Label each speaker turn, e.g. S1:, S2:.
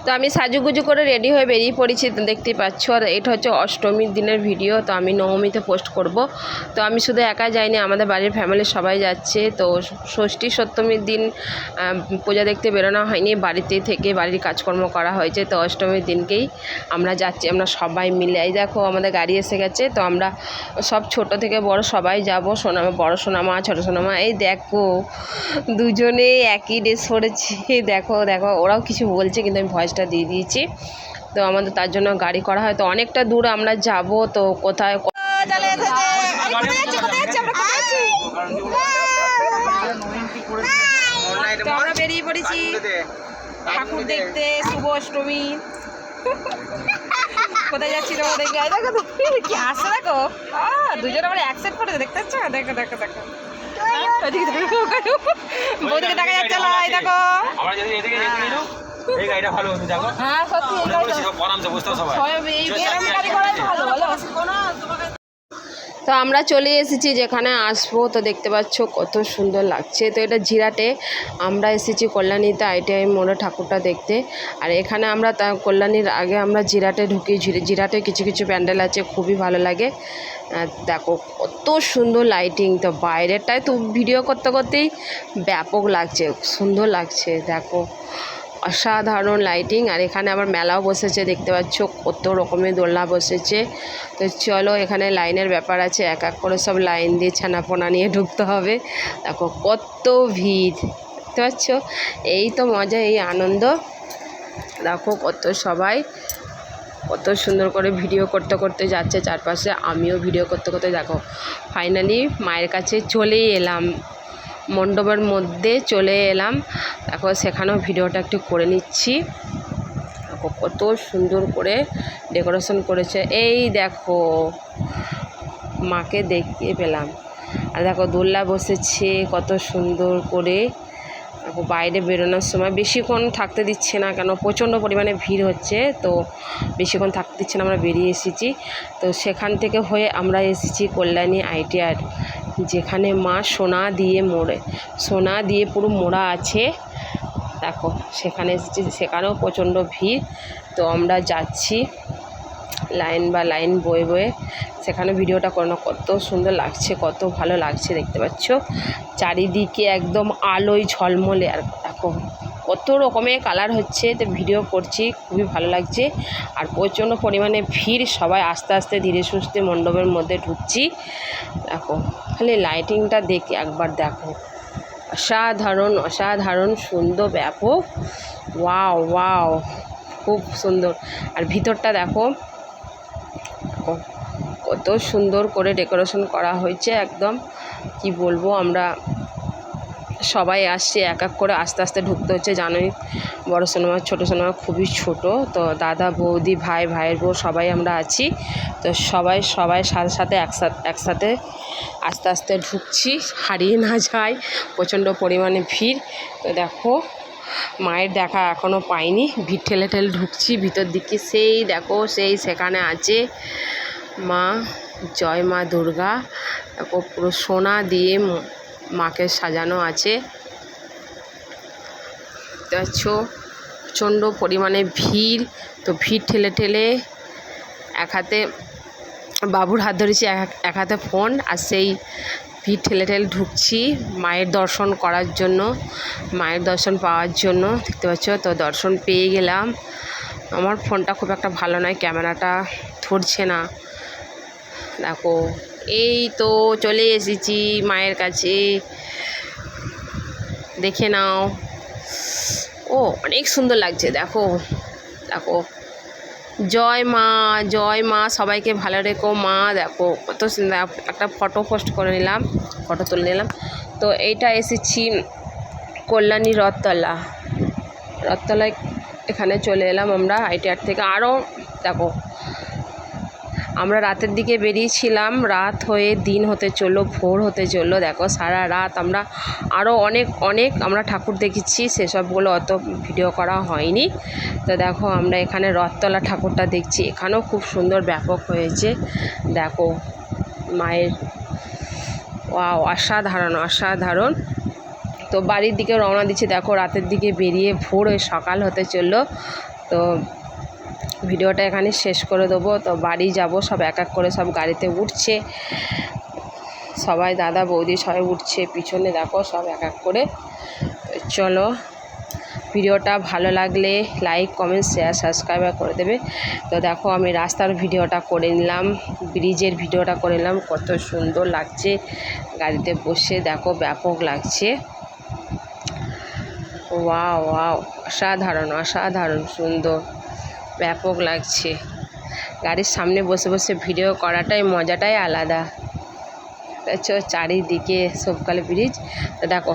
S1: তো আমি সাজুগুজু করে রেডি হয়ে বেরিয়ে পড়েছি, দেখতেই পাচ্ছ। আর এটা হচ্ছে অষ্টমীর দিনের ভিডিও, তো আমি নবমীতে পোস্ট করব। তো আমি শুধু একা যাইনি, আমাদের বাড়ির ফ্যামিলির সবাই যাচ্ছে। তো ষষ্ঠী সপ্তমীর দিন পূজা দেখতে বেরোনো হয়নি, বাড়িতেই থেকে বাড়ির কাজকর্ম করা হয়েছে। তো অষ্টমীর দিনকেই আমরা যাচ্ছি, আমরা সবাই মিলে। এই দেখো আমাদের গাড়ি এসে গেছে, তো আমরা সব ছোট থেকে বড় সবাই যাব। সোনামা, বড় সোনামা, ছোটো সোনামা। এই দেখো দুজনে একই ড্রেস পরেছে। দেখো দেখো, ওরাও কিছু বলছে কিন্তু আমি ভয়েসটা দিয়ে দিয়েছি। তো আমাদের তার জন্য গাড়ি করা হয়। তো অনেকটা দূর আমরা যাব, তো কোথায় তো আমরা বেরিয়ে পড়েছি ঠাকুর দেখতে শুভ অষ্টমী। কোথায় যাচ্ছি তোমরা দেখবে? দেখো কি আসছে, দেখো দুজনে আমরা একসাথে পড়ে দেখতে পাচ্ছ। দেখো দেখো দেখো বৌদিকে দেখা যাচ্ছে না, এই দেখো।
S2: এই গাড়িটা ভালো হতো, দেখো।
S1: হ্যাঁ সত্যি এই গাড়িটা
S2: আরামসে বসতে সবাই।
S1: এরকম গাড়ি করাই ভালো, বলো। তো আমরা চলে এসেছি যেখানে আসবো। তো দেখতে পাচ্ছ কত সুন্দর লাগছে। তো এটা জিরাটে, আমরা এসেছি কল্যাণীতে আইটিআই মোড়ে ঠাকুরটা দেখতে। আর এখানে আমরা কল্যাণীর আগে আমরা জিরাটে ঢুকি। জিরাটে কিছু কিছু প্যান্ডেল আছে, খুবই ভালো লাগে। দেখো কত সুন্দর লাইটিং। তো বাইরেটায় তো ভিডিও করতে করতেই ব্যাপক লাগছে, সুন্দর লাগছে। দেখো অসাধারণ লাইটিং। আর এখানে আবার মেলাও বসেছে, দেখতে পাচ্ছ কত রকমের দোলনা বসেছে। তো চলো, এখানে লাইনের ব্যাপার আছে, এক এক করে সব লাইন দিয়ে ছানাপোনা নিয়ে ঢুকতে হবে। দেখো কত ভিড়, দেখতে পাচ্ছ। এই তো মজা, এই আনন্দ। দেখো কত সবাই কত সুন্দর করে ভিডিও করতে করতে যাচ্ছে চারপাশে। আমিও ভিডিও করতে করতে দেখো ফাইনালি মায়ের কাছে চলেই এলাম, মণ্ডপের মধ্যে চলে এলাম। দেখো সেখানেও ভিডিওটা একটু করে নিচ্ছি। দেখো কত সুন্দর করে ডেকোরেশন করেছে। এই দেখো মাকে দেখতে পেলাম। আর দেখো দোলনা বসেছে কত সুন্দর করে। দেখো বাইরে বেরোনোর সময় বেশিক্ষণ থাকতে দিচ্ছে না, কেন প্রচণ্ড পরিমাণে ভিড় হচ্ছে। তো বেশিক্ষণ থাকতে দিচ্ছে না, আমরা বেরিয়ে এসেছি। তো সেখান থেকে হয়ে আমরা এসেছি কল্যাণী আইটিআর, যেখানে মা সোনা দিয়ে পুরো মোড়া আছে। দেখো সেখানে এসেছি, সেখানেও প্রচণ্ড ভিড়। তো আমরা যাচ্ছি লাইন বয়ে বয়ে, সেখানে ভিডিওটা করানো। কত সুন্দর লাগছে, কত ভালো লাগছে, দেখতে পাচ্ছ চারিদিকে একদম আলোয় ঝলমলে। আর দেখো কত রকমের কালার হচ্ছে। তো ভিডিও করছি, খুবই ভালো লাগছে। আর প্রচণ্ড পরিমাণে ভিড়, সবাই আস্তে আস্তে ধীরে সুস্থে মণ্ডপের মধ্যে ঢুকছি। দেখো খালি লাইটিংটা দেখে একবার দেখো, অসাধারণ অসাধারণ সুন্দর, ব্যাপক। ওয়াও ওয়াও, খুব সুন্দর। আর ভিতরটা দেখো কত সুন্দর করে ডেকোরেশন করা হয়েছে, একদম কি বলবো। আমরা সবাই আসছি, এক এক করে আস্তে আস্তে ঢুকতে হচ্ছে। জানোই বড় সিনেমা ছোটো সিনেমা খুবই ছোট। তো দাদা বৌদি ভাইয়ের বউ সবাই আমরা আছি। তো সবাই সাথে সাথে একসাথে আস্তে আস্তে ঢুকছি, হারিয়ে না যায়, প্রচণ্ড পরিমাণে ভিড়। তো দেখো মায়ের দেখা এখনও পাইনি, ভিড় ঠেলে ঠেলে ঢুকছি ভিতর দিকে। সেই দেখো সেখানে আছে মা, জয় মা দুর্গা। দেখো পুরো সোনা দিয়ে মাকে সাজানো আছে। দেখছো প্রচণ্ড পরিমাণে ভিড়। তো ভিড় ঠেলে ঠেলে এক হাতে বাবুর হাত ধরেছি, এক হাতে ফোন। আর সেই ভিড় ঠেলে ঠেলে ঢুকছি মায়ের দর্শন করার জন্য, মায়ের দর্শন পাওয়ার জন্য। দেখতে পাচ্ছ তো দর্শন পেয়ে গেলাম। আমার ফোনটা খুব একটা ভালো নয়, ক্যামেরাটা ধরছে না। দেখো এই তো চলে এসেছি মায়ের কাছে, দেখে নাও। ও অনেক সুন্দর লাগছে। দেখো দেখো জয় মা, সবাইকে ভালো রেখো মা। দেখো কত সুন্দর। একটা ফটো পোস্ট করে নিলাম, ফটো তুলে নিলাম। তো এইটা এসেছি কল্যাণী রথতলায়, এখানে চলে এলাম আমরা আইটিআর থেকে। আরও দেখো আমরা রাতের দিকে বেরিয়েছিলাম, রাত হয়ে দিন হতে চললো, ভোর হতে চললো। দেখো সারা রাত আমরা আরও অনেক আমরা ঠাকুর দেখেছি, সেসবগুলো অত ভিডিও করা হয়নি। তো দেখো আমরা এখানে রথতলা ঠাকুরটা দেখছি, এখানেও খুব সুন্দর ব্যাপক হয়েছে। দেখো মায়ের, ওয়াও অসাধারণ। তো বাড়ির দিকে রওনা দিচ্ছি। দেখো রাতের দিকে বেরিয়ে ভোর হয়ে সকাল হতে চললো। তো ভিডিওটা এখানে শেষ করে দেবো। তো বাড়ি যাব, সব এক এক করে সব গাড়িতে উঠছে, সবাই দাদা বৌদি সবাই উঠছে, পিছনে দেখো সব এক এক করে। চলো, ভিডিওটা ভালো লাগলে লাইক কমেন্ট শেয়ার সাবস্ক্রাইব করে দেবে। তো দেখো আমি রাস্তার ভিডিওটা করে নিলাম, ব্রিজের ভিডিওটা করে নিলাম, কত সুন্দর লাগছে গাড়িতে বসে, দেখো ব্যাপক লাগছে। ওয়াও ওয়াও, অসাধারণ অসাধারণ সুন্দর, ব্যাপক লাগছে। গাড়ির সামনে বসে বসে ভিডিও করাটাই মজাটাই আলাদা। চারিদিকে সবকালে ব্রিজ। তো দেখো